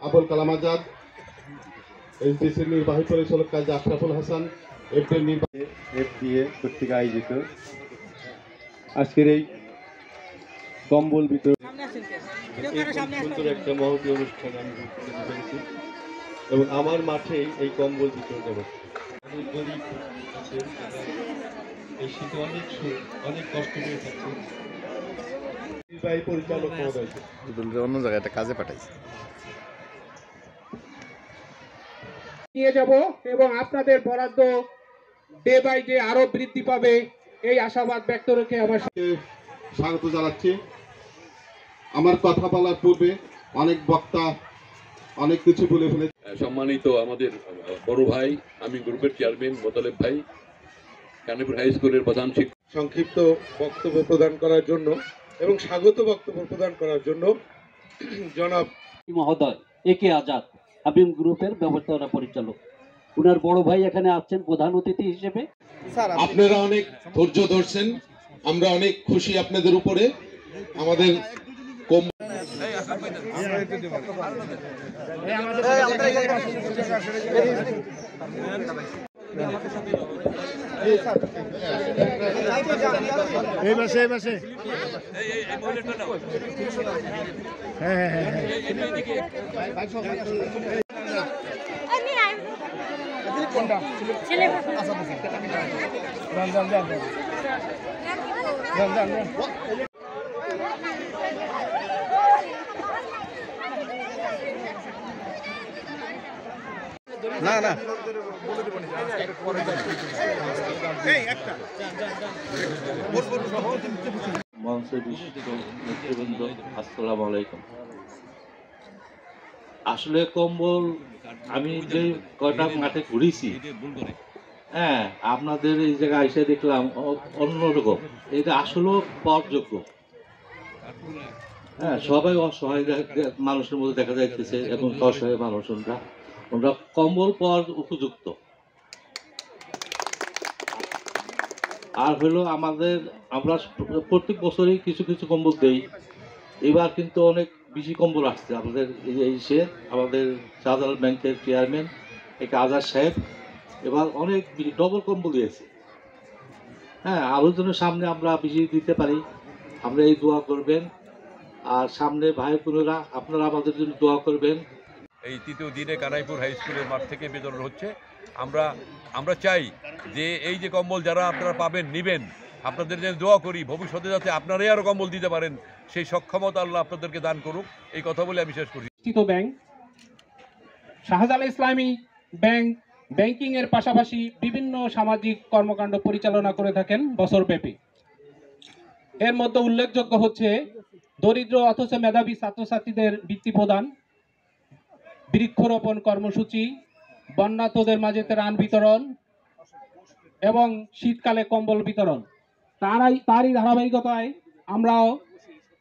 আবুল কালাম আজাদ, এসডিসির নির্বাহী পরিচালক কাজী আশরাফুল হাসান, এফডিএ কর্তৃক আয়োজিত আজকের এই কম্বল বিতরণ সুন্দর একটা মহতী অনুষ্ঠান আমি করতে পেরেছি এবং আমার মাঠেই এই কম্বল বিতরণ ব্যবস্থা। এই শীতে অনেক কষ্ট করে থাকছে। নির্বাহী পরিচালক মহোদয় অন্য জায়গায় একটা কাজে পাঠাইছে নিয়ে যাব এবং আপনাদের বরাদ্দ ডে বাই ডে আরো বৃদ্ধি পাবে এই আশাবাদ ব্যক্ত রেখে আমার স্বাগত জানাচ্ছি। আমার কথা বলার পূর্বে অনেক বক্তা অনেক কিছু বলে ফেলে। সম্মানিত আমাদের বড় ভাই, আমি গ্রুপের চেয়ারম্যান মোতালেব ভাই, কানিপুর হাই স্কুলের প্রধান শিক্ষক, সংক্ষিপ্ত বক্তব্য প্রদান করার জন্য এবং স্বাগত বক্তব্য প্রদান করার জন্য জনাব মহোদয় একে আজাদ, হাবিম গ্রুপের ব্যবস্থাপনা পরিচালক, উনার বড় ভাই এখানে আসছেন প্রধান অতিথি হিসেবে। আপনারা অনেক ধৈর্য ধরছেন, আমরা অনেক খুশি আপনাদের উপরে। আমাদের এই মাসে না না মঞ্চের বিশিষ্ট নেতৃবৃন্দ, আসসালামু আলাইকুম। আসলে কম্বল আমি যে কয়টা মাঠে ঘুরেছি, হ্যাঁ, আপনাদের এই জায়গায় এসে দেখলাম অন্যরকম। এটা আসলেও পাওয়ারযোগ্য। হ্যাঁ, সবাই অসহায় মানুষের মধ্যে দেখা যাইতেছে এবং অসহায় মানুষ ওরা কম্বল পাওয়ার উপযুক্ত। আর হলো আমরা প্রত্যেক বছরই কিছু কিছু কম্বল দেই। এবার কিন্তু অনেক বেশি কম্বল আসছে। আমাদের শাহজালাল ব্যাংকের চেয়ারম্যান আজাদ সাহেব এবার অনেক বেশি ডবল কম্বল দিয়েছে। হ্যাঁ, আরও যেন সামনে আমরা বেশি দিতে পারি, আমরা এই দোয়া করবেন। আর সামনে ভাই বোনেরা আপনারা আমাদের জন্য দোয়া করবেন। এই তৃতীয় দিনে কানাইপুর হাই স্কুলের মাঠ থেকে বিতরণ হচ্ছে। আমরা চাই যে এই যে কম্বল যারা আপনারা পাবেন, নেবেন, আপনাদের যে দোয়া করি ভবিষ্যতে যাতে আপনারাই আরও কম্বল দিতে পারেন, সেই সক্ষমতা আল্লাহ আপনাদেরকে দান করুক। এই কথা বলে আমি শেষ করি। ব্যাংক শাহজালাল ইসলামী ব্যাংক ব্যাংকিং এর পাশাপাশি বিভিন্ন সামাজিক কর্মকাণ্ড পরিচালনা করে থাকেন বছরব্যাপী। এর মধ্যে উল্লেখযোগ্য হচ্ছে দরিদ্র অথচ মেধাবী ছাত্রছাত্রীদের বৃত্তি প্রদান, বৃক্ষরোপণ কর্মসূচি, বন্যার্তদের মাঝে ত্রাণ বিতরণ এবং শীতকালে কম্বল বিতরণ। তারই ধারাবাহিকতায় আমরাও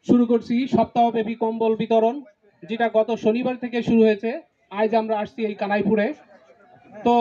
শুরু করছি সপ্তাহব্যাপী কম্বল বিতরণ, যেটা গত শনিবার থেকে শুরু হয়েছে। আজ আমরা আসছি এই কানাইপুরে। তো